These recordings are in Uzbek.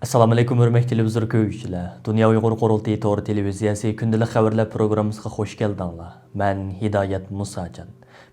Assalamu alaykum hörmətli televizor ko'ruvchilar. Dunya Uyghur Qurultiyi to'g'ri televiziyesi kündəlik xəvərlər proqramımızga xoş gəldinglar. Mən Hidayət Musacan.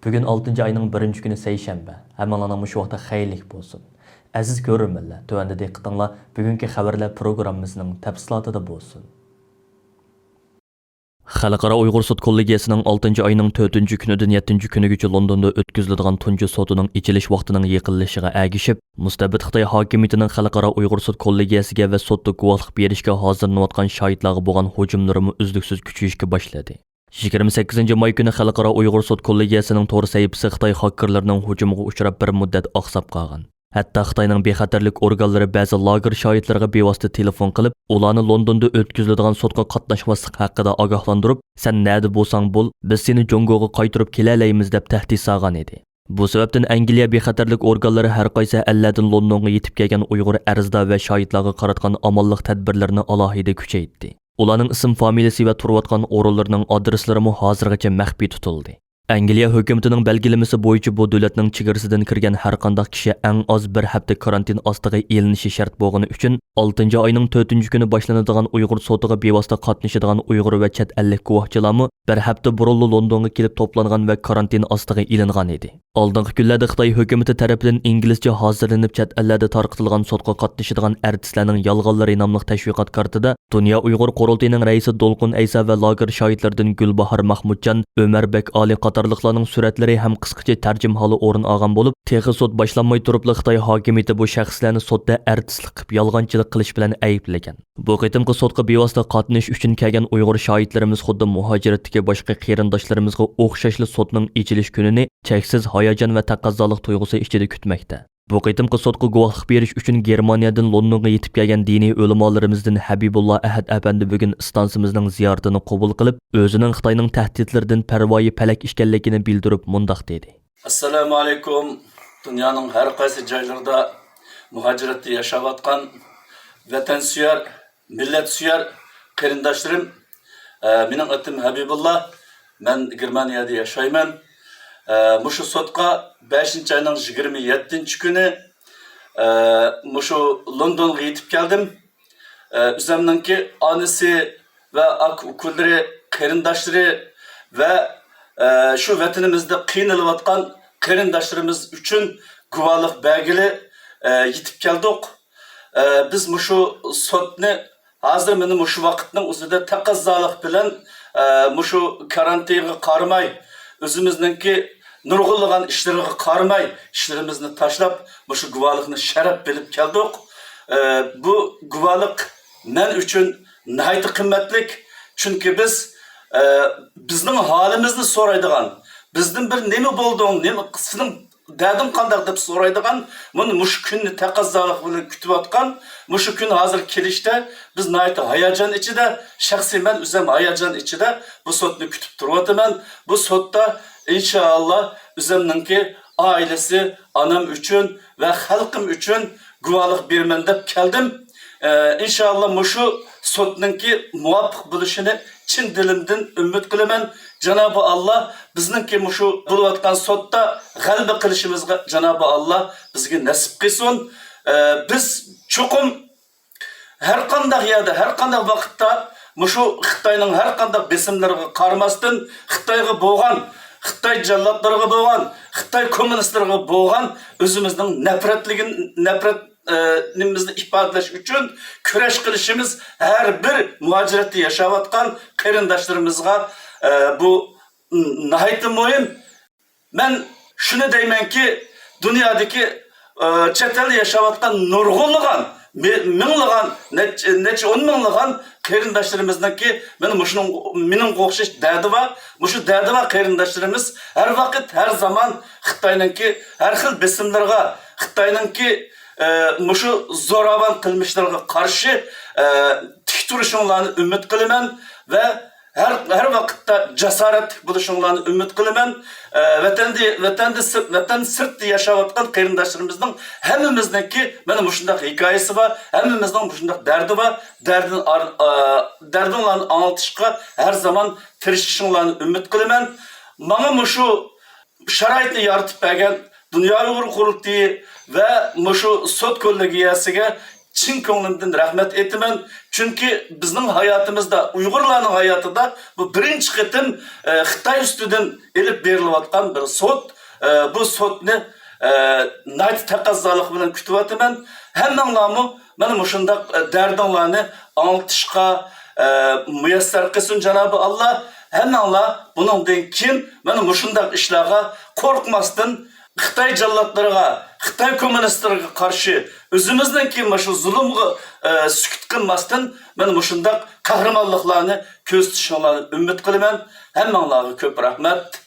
Bugün 6-cı ayının 1-ci günü seyşənbə. Həmənlərin şu vaxtda xeyirlik bolsun. Əziz görürmənlər, tövəndə diqqətinizlər bugünkü xəvərlər proqramımızın təfsilatında bolsun. Xalqaro Uyghur Sud Kollegiyasining 6-cı ayının 4-cü günüdən 7-ci günügücə Londonda ötküzülüdüğən tuncu sotuning ichilish vaqtining yaqinlashishiga agishib, mustabid Xitoy hokimiyatining Xalqaro Uyghur Sud Kollegiyasiga va sudda guvohlik berishga hozirlanayotgan shohidlarga bo'lgan hujumlarimi uzluksiz kuchayishga boshladi. 28 may kuni Xalqaro Uyghur Sud Kollegiyasining to'g'ri sahifasi Xitoy hakkerlarining hujumiga uchrab bir muddat oqsab qolgan. Hatta Xitoyning bexatarlik organlari ba'zi lager shohidlarga bevosita telefon qilib, ularni Londonda o'tkaziladigan sudga qatnashmaslik haqida ogohlantirib, "Sen nada bo'lsang bo'l, biz seni Jongoga qaytarib kelalaymiz" deb tahdid solgan edi. Bu sababdan Angliya bexatarlik organlari har qaysi allardan Londonga yetib kelgan Uyg'ur arzda va shohidlarga qaratgan amonlik tadbirlarini alohida kuchaytirdi. Ularning ism, familiyasi va turayotgan o'rinlarining adreslari hozirgacha maxfiy tutildi. Angliya hukumatining belgilamasi bo'yicha bu davlatning chegarasidan kirgan har qanday kishi eng oz bir hafta karantin ostiga elinishi shart bo'lgani uchun 6-cı ayning 4-cü kuni boshlanadigan Uyg'ur sotiga bevosita qatnashadigan Uyg'ur va chet ellik guvohchilarmi bir hafta burunli Londonga kelib to'plangan va karantin ostiga ilingan edi. Oldingi kunlarda Xitoy hukumati tomonidan inglizcha hozirlanib chet ellarda tarqatilgan sotga qatnashadigan artistlarning yolg'onlari nomli tashviqot kartida Dunya Uyg'ur Qurultiyining raisi Dolqun Aysa va lager shohidlaridan Gulbahor Mahmudjon, Ömerbek Ali qatorliqlarning suratlari ham qisqacha tarjim holi o'rin olgan bo'lib, texi sud boshlanmay turib Xitoy hokimiyati bu shaxslarni sudda artistlik qilib yolg'onchilik qilish bilan ayblagan. Bu qitimqi sudga bevosita qatnash uchun kelgan Uyg'ur shohidlarimiz xuddi muhojiratdagi boshqa qarindoshlarimizga o'xshashli sudning ichilish kunini cheksiz hayajon va taqozolik tuyg'usi ichida kutmoqda. Bu qitimqi sudga guvohlik berish uchun Germaniyadan Londonga yetib kelgan diniy ulamolarimizdan Habibullah Ahad apandi bugun istansimizning ziyoratini qabul qilib, o'zining Xitoyning tahdidlaridan parvoyi falak ekanligini bildirib mundoq dedi. Assalomu alaykum. Dunyoning har qaysi joylarida muhojiratda yashayotgan vatansuyar, millatsuyar qarindoshlarim, mening atim Habibullah. Men Germaniyada yashayman. Muşu sotqa 5-ci ayının 27-ci günü muşu London'a yetib geldim. Üzəmdənki anısı ve okulları, qarindaşları ve şu vətənimizdə qiynalayotgan qarindaşlarımız üçün guvalıq belgili yetib geldik. Biz muşu sotni hazır məni muşu vaqtning o'zida taqozolik bilan muşu karantinga qaramay, özümüzdənki nurg'unlagan işlariga qaramay, işlerimizni tashlab, muşu guvalıqni sharaf bilib keldik. Bu guvalık men uchun nihoyat qimmatlik. Chunki biz bizning holimizni so'raydigan, bizdan bir nima bo'lding, nima sening darding qanday deb so'raydigan, buni mush kunni taqozolik bilan kutayotgan, mush kun hozir kelishda biz nihoyat hayajon ichida, shaxsiy men o'zim hayajon ichida bu sotni kutib turibman. Bu sotda inşallah özümningki ailesi, anam üçün ve xalqim üçün guvohlik berman deb keldim. İnşallah muşu sotninki muvaffaq bo'lishini chin dilimdan umid qilaman. Cenab-ı Allah bizninki muşu bo'layotgan sotda g'alaba qilishimizga Cenab-ı Allah bizga nasib qilsin. Biz cho'qim har qanday yerda, har qanday vaqtda muşu Xitoyning har qanday besimlariga qaramasdan Xitoyga bo'lgan Xitoy jallatlarga bo'lgan, Xitoy kommunistlarga bo'lgan o'zimizning nafratligimizni ifodalash uchun kurash qilishimiz har bir muhojiratda yashayotgan qarindoshlarimizga bu nihoyat muhim. Men shuni deymanki, dunyodagi chet elda yashayotgan nurg'unlagan minglagan, necha 10 minglagan qarindoshlarimizdanki mening o'xshash dardi va mushu dardi va qarindoshlarimiz har vaqt, har zaman Xitoyninki har xil besimlarga, Xitoyninki mushu zo'ravon qilmishlarga qarshi tik turishinglarni umid qilaman va her vakitte cesaret buluşunlarını ümit kılımen, vatan sırtı yaşavatkan qarindaşlarımızdan hemimizdeki benim muşundak hikayesi var, hemimizden muşundak derdi var, derdinlerini anlatışka her zaman tirişişinlerini ümit kılımen. Bana muşu şaraitini yaratıp bergen Dunya Uyghur Qurultiyi ve muşu sot kollegiyasiga chin ko'nglimdan rahmat aytaman. Chunki bizning hayotimizda, Uyg'urlarning hayotida bu birinchi qitim Xitoy ustidan elib berilayotgan bir sud. Bu sudni nayt taqozolik bilan kutyapman. Hammanglarni mana mushundaq dardinglarni anglitishga muyassar qilsin Janobi Alloh. Hammanglar buningdan keyin mana mushundaq ishlarga qo'rqmasdan Xitoy jallatlarına, Xitoy kommunistlarına qarşı özümüzden ki şu zulümge sükut qilmasdan men mushundaq qahramonliklarni ko'z tutishinglarni umid qilaman. Hammanglarga ko'p rahmat.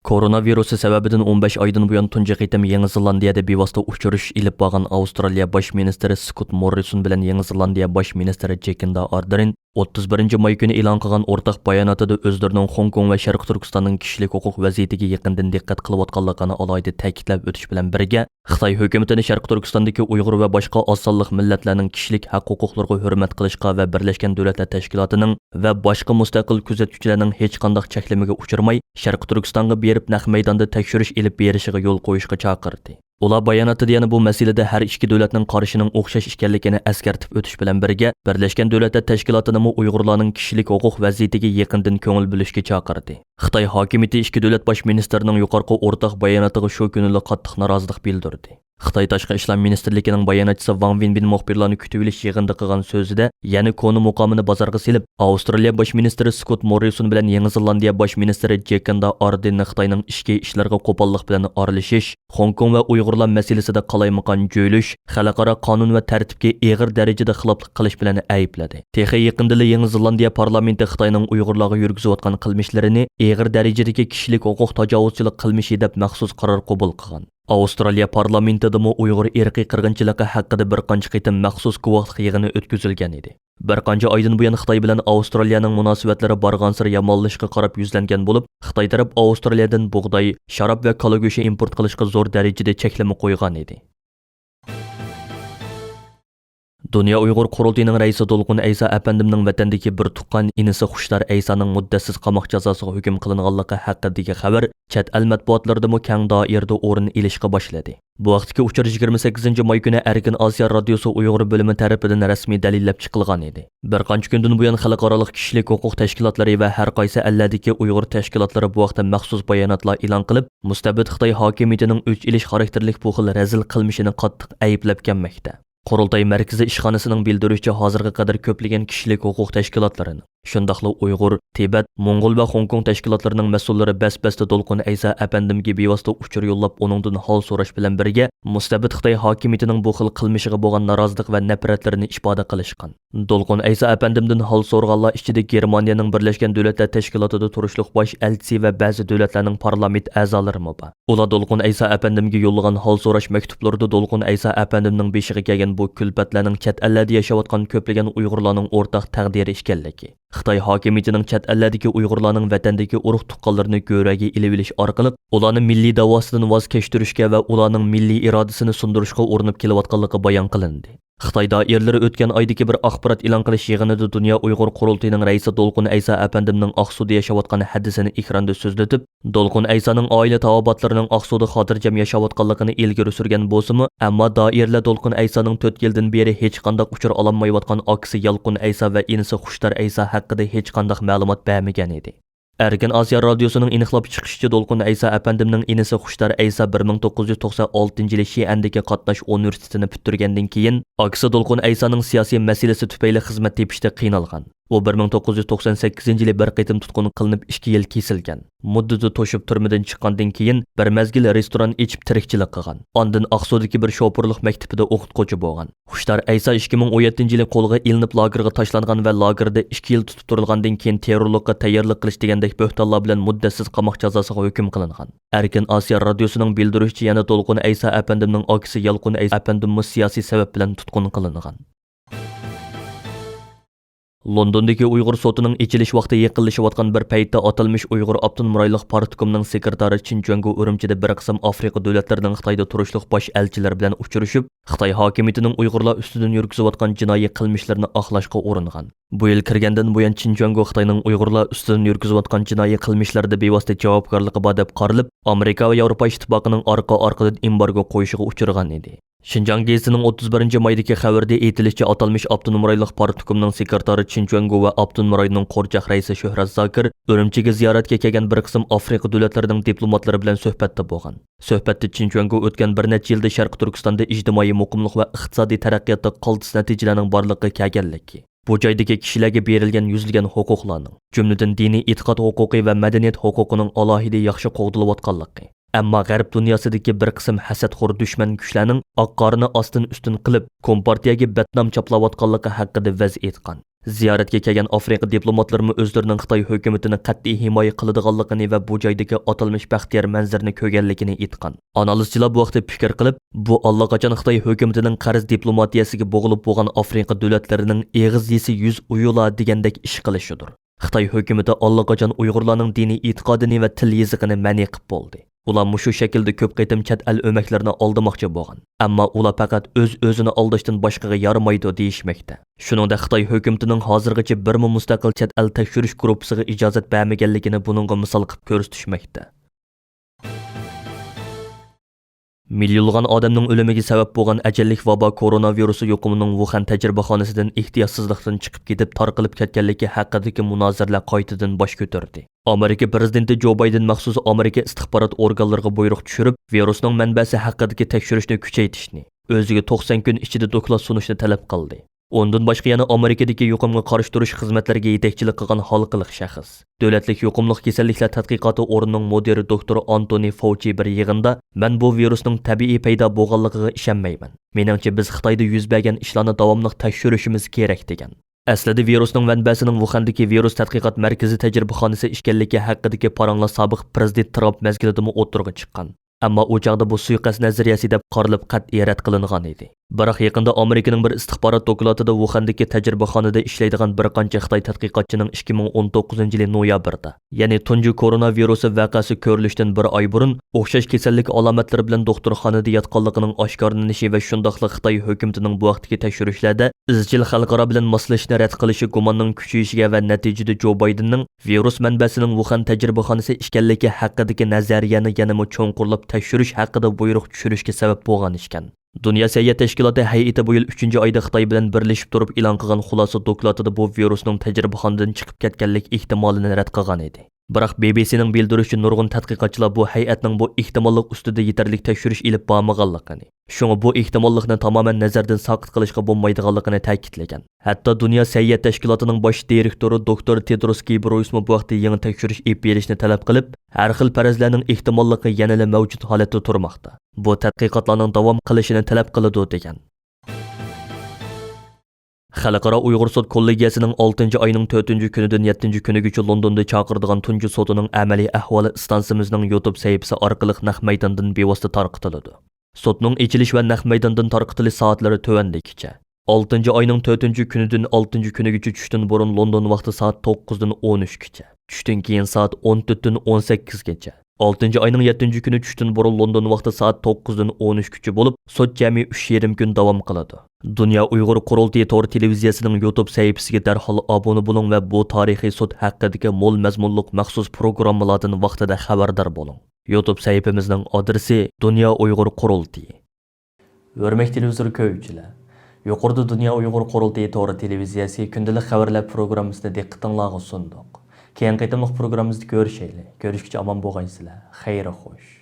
Koronavirusi sababidan 15 aydan buyon tunji qitim Yangi Zelandiyada bevosita uchirish ilib borgan Avstraliya bosh ministri Scott Morrison bilan Yangi Zelandiya bosh ministri Jacinda Ardern 31 may kuni e'lon qilgan o'rtaq bayonotida o'zlarining Hong Kong va Sharq Turkistonning kishilik huquq vaziyatiga yaqindan diqqat qilayotganligini alohida ta'kidlab o'tish bilan birga Xitoy hukumatini Sharq Turkistondagi Uyg'ur va boshqa oz sonli millatlarning kishilik haq-huquqlariga hurmat qilishga va Birlashgan Davlatlar Tashkilotining va boshqa mustaqil kuzatuvchilarning hech qanday cheklamaga uchirmay Sharq Turkistonga berib naq maydonda tekshirish ilib berishiga yo'l qo'yishga chaqirdi. Ular bayonotida yana bu masalada har ikki davlatning qarashining o'xshash ekanligini eskartib o'tish bilan birga Birlashgan Davlatlar Tashkilotining Uyg'urlarning kishilik huquq vaziyatiga yaqindan ko'ngil bo'lishga chaqirdi. Xitoy hokimiyati ikki davlat bosh ministrining yuqorqi o'rtaq bayonotiga shu kunli qattiq norozilik bildirdi. Xitoy Tashqi ishlar ministrligining bayonotchisi Wang Wenbin muxbirlarni kutib olish yig'inida qilgan so'zida yana koni muqomini bozorga silib, Avstraliya bosh ministri Scott Morrison bilan Yangi Zelandiya bosh ministri Jacinda Ardern Xitoyning ichki ishlarga qo'pollik bilan aralashish, Hong Kong va Uyg'urlar masalasida qalaymaqon jo'ylish, xalqaro qonun va tartibga og'ir darajada xiloflik qilish bilan aybladi. Texi yaqindili Yangi Zelandiya parlamenti Xitoyning Uyg'urlarga yurgizayotgan qilmishlarini og'ir darajadagi kishilik huquq tajovuzchilik qilmishi deb maxsus qaror qabul qilgan. Avstraliya parlamentidami Uyg'ur irqiy qirg'inchiligi haqida bir qancha qitim maxsus guvohlik yig'ini o'tkazilgan edi. Bir qancha oydan buyon Xitoy bilan Avstraliyaning munosabatlari borgan-sari yomonlashishga qarab yuzlangan bo'lib, Xitoy taraf Avstraliyadan bug'doy, sharob va kola go'shti import qilishga zo'r darajada cheklama qo'ygan edi. Dunya Uyghur Qurultiyining raisi Dolqun Aysa apandimning vatandagi bir tuqqan inisi Xushlar Aysaning muddatsiz qamoq jazosiga hukm qilinganligi haqidagi xabar chet el matbuotlaridami keng doirada o'rin olishga boshladi. Bu vaqtdagi uchur 28 may kuni Erkin Osiyo radiosi Uyg'ur bo'limi tarafidan rasmiy dalillab chiqilgan edi. Bir qancha kundan buyon xalqaro kishilik huquq tashkilotlari va har qaysi ellardagi Uyg'ur tashkilotlari bu vaqtda maxsus bayonotlar e'lon qilib, mustabid Xitoy hokimiyatining o'ch ilish xarakterlik bu xil razil qilmishini qattiq ayblab kelmoqda. Qurultiyi markaziy ishxonasining bildirishicha hozirga qadar ko'plagan kishilik huquq tashkilotlarini, shundaqla Uyg'ur, Tibet, Mong'ol va Hong Kong tashkilotlarining mas'ullari bas-basda Dolqun Aysa apandimga bevosita uchur yo'llab uningdan hol so'rash bilan birga mustabid Xitoy hokimiyatining bu xil qilmishiga bo'lgan norozilik va nafratlarini ifoda qilishgan. Dolqun Aysa apandimdan hol so'rganlar ichida Germaniyaning Birlashgan Davlatlar Tashkilotida turishliq bosh elchisi va ba'zi davlatlarning parlament a'zolari bor. Ular Dolqun Aysa apandimga yo'llagan hol so'rash maktublarida Dolqun Aysa apandimning beshiga kelgan bu kulfatlarning chet ellarda yashayotgan ko'plagan Uyg'urlarning o'rtaq taqdiri ekanligi, Xitoy hokimiyatining chet ellardagi Uyg'urlarning vatandagi urug' tuqqanlarini ko'raga ilib olish orqali ularni milliy davosidan voz kechtirishga va ularning milliy irodasini sundirishga urinib kelayotganligi bayon qilindi. Xitoy doiralari o'tgan oydagi bir axborot e'lon qilish yig'inida Dunya Uyg'ur Qurultiyining raisi Dolqun Aysa apandimning Oqsuvda yashayotgan hadisini ekranda so'zlatib, Dolqun Aysaning oila tavobatlarining Oqsuvda xotirjam yashayotganligini ilgari surgan bo'lsa-mu, ammo doiralar Dolqun Aysaning 4 yildan beri hech qanday uchur ololmayotgan akisi Yalqun Aysa va inisi Xushtar Aysa haqida hech qanday ma'lumot bermagan edi. Erkin Osiyo radiosining aniqlab chiqishicha Dolqun Aysa apandimning inisi Xushtar Aysa 1996-yili Xi'andagi qatnash universitetini bitirgandan keyin akisi Dolqun Aysaning siyosiy masalasi tufayli xizmat tepishda qiynalgan. U 1998-yili bir qitim tutqun qilinib 2 yil kesilgan. Muddati to'shib turmadan chiqqandan keyin bir mazgil restoran ichib tirikchilik qilgan. Ondan Aqsudagi bir shopurlik maktabida o'qituvchi bo'lgan. Xushtar Aysa 2017-yili qo'lga ilinib lagerga tashlangan va lagerda 2 yil tutib turilgandan keyin terrorlikka tayyorlik qilish degandek bo'htonlar bilan muddatsiz qamoq jazosiga hukm qilingan. Erkin Osiyo radiosining bildirishicha yana Dolqun Aysa apandimning akisi Yalqun Aysa apandim siyosiy sabab bilan tutqun qilingan. Londondagi Uyg'ur sotining ichilish vaqti yaqinlashayotgan bir paytda atalmish Uyg'ur Abtonom rayonlik partikomining sekretari Chinjuangu Urumchida bir qism Afrika davlatlarining Xitoyda turishliq bosh elchilar bilan uchrashib, Xitoy hokimiyatining Uyg'urlar ustidan yurgizayotgan jinoiy qilmishlarini aqlashga uringan. Bu yil kirgandan buyon Chinjuangu Xitoyning Uyg'urlar ustidan yurgizayotgan jinoiy qilmishlarda bevosita javobgarligi bor deb qaralib, Amerika va Yevropa ittifoqining orqa-orqadan embargo qo'yishiga uchragan edi. Шинжан гезитінің 31 maydagi xabarda aytilishicha atalmış avtonom rayonluq partikomining sekretari Chinchuango va avtonom rayonning qo'rjaq raisi Shuhrat Zakir Urumchiga ziyoratga kelgan bir qism Afrika davlatlarining diplomatlari bilan suhbatda bo'lgan. Suhbatda Chinchuango o'tgan bir necha yilda Sharq Turkistonda ijtimoiy muqimlik va iqtisodiy taraqqiyotda qaltis natijalarning borligi kelganligi, bu joydagi kishilarga berilgan yuzlagan huquqlarning, jumladan diniy e'tiqod huquqi va madaniyat huquqining alohida yaxshi qo'g'dilayotganligi, ammo g'arb dunyosidagi bir qism hasadxo'r dushman kuchlarning oqqorini ostin ustin qilib kompartiyaga batnom chaplayotganligi haqida vaz etgan. Ziyoratga kelgan Afrika diplomatlarimi o'zlarining Xitoy hukumatini qat'iy himoya qiladiganligini va bu joydagi atalmış baxtiyor manzarani ko'rganligini aytgan. Analizchilar bu vaqtda fikr qilib, bu allaqachon Xitoy hukumatining qarz diplomatiyasiga bo'g'ilib bo'lgan Afrika davlatlarining eg'iz yesi yuz uyula degandek ish qilishidir. Xitoy hukumati allaqachon Uyg'urlarning diniy e'tiqodini va til yezigini ma'ni qilib bo'ldi. Ular mushu shaklda ko'p qaytim chet el o'maklarini oldamoqchi bo'lgan. Ammo ular faqat o'z-o'zini aldashdan boshqaga yaramaydi deyishmoqda. Shuningdek, Xitoy hukumatining hozirgacha bir mustaqil chet el tekshirish guruhiga ijozat bermaganligini buningga misol qilib ko'rsatishmoqda. Milyonlagan odamning o'limiga sabab bo'lgan ajallik vabo koronavirusi yuqumining Wuhan tajribaxonasidan ehtiyotsizlikdan chiqib ketib tarqalib ketganligi haqidagi munozaralar qaytadan bosh ko'tardi. Amerika prezidenti Joe Biden maxsus Amerika istixborot organlariga buyruq tushirib, virusning manbasi haqidagi tekshirishni kuchaytirishni, o'ziga 90 kun ichida doklad sunishni talab qildi. Ondan boshqa yana Amerikadagi yuqumga qarshi turish xizmatlariga yetakchilik qilgan xalqliq shaxs, davlatlik yuqumliq kasalliklar tadqiqoti o'rnining mudiri doktor Anthony Fauci bir yig'inda, "Men bu virusning tabiiy paydo bo'lganligiga ishonmayman. Meningcha biz Xitoyda yuz bergan ishlarni davomli tekshirishimiz kerak" degan. Aslida virusning manbasining Wuhandagi virus tadqiqot markazi tajribaxonasi ekanligi haqidagi paranglar sobiq prezident Trump mazgilida o'tirg'i chiqqan. Ammo u chaqda bu suiqasd nazariyasi deb qarilib qat'iy rad qilingan edi. Biroq yaqinda Amerikaning bir istixborot dokladida Wuhandagi tajribaxonada ishlaydigan bir qancha Xitoy tadqiqotchining 2019-yil noyabrda, ya'ni tunji koronavirusi vaqasi ko'rilishdan bir oy burun o'xshash kasallik alomatlari bilan doktorxonada yotganligining oshkorlanishi va shundoqli Xitoy hukumatining bu vaqtdagi tekshirishlarda izchil xalqaro bilan moslashishni rad qilishi gumonning kuchayishiga va natijada Joe Bidenning virus manbasining Wuhan tajribaxonasi ekanligi haqidagi nazariyani yanada cho'nqurlab tekshirish haqida buyruq tushirishga sabab bo'lgan ekan. Dunya sayyor tashkiloti hay'ati bu yil 3-oyda Xitoy bilan birlashib turib e'lon qilgan xulosa dokladida bu virusning tajribaxonadan chiqib ketganlik ehtimolini rad qilgan edi. Biroq BBCning bildirishicha nurg'un tadqiqotchilar bu hay'atning bu ehtimollik ustida yetarli tekshirish ilib bormaganligini, shunga bu ehtimollikni tamoman nazardan saqit qilishga bo'lmaydiganligini ta'kidlagan. Hatto Dunya sayyor tashkilotining bosh direktori doktor Tedros Ghebreyesus bu vaqtda yangi tekshirish olib berishni talab qilib, har xil farazlarning ehtimolligi yanada mavjud holatda turmoqda. Bu tadqiqotlarning davom qilishini talab qiladi degan. Xalqaro Uyg'ur sud kollegiyasining 6-oyning 4-kunidan 7-kunigacha Londonda chaqirdigan tunji sudining amaliy ahvoli stansimizning YouTube sahifasi orqali naq maydondan bevosita tarqatiladi. Sudning ichilish va naq maydondan tarqatilish soatlari tovandagicha. 6-oyning 4-kunidan 6-kunigacha tushdan burun London vaqti soat 9dan 13gacha. Tushdan keyin soat 14dan 18gacha. 6-oyning 7-kuni tushdan burun London vaqti soat 9dan 13gacha bo'lib, sud jami 3,5 kun davom qiladi. Dunya Uyg'ur Qurultiyi to'g'ri televiziyasining YouTube sahifasiga darhol obuna bo'ling va bu tarixiy sud haqidagi mo'l mazmunli maxsus programmalardan vaqtida xabardor bo'ling. YouTube sahifamizning adresi Dunya Uyg'ur Qurultiyi. Hurmatli televizor ko'ruvchilar, yuqorida Dunya Uyg'ur Qurultiyi to'g'ri televiziyasi күндىلىك xəvərlər proqrammisini diqqətinizə sunduq. Keyin qaytamlıq proqramımızda görüşəylik. Görüşkücə aman boğaysızlar. Xeyri xoş.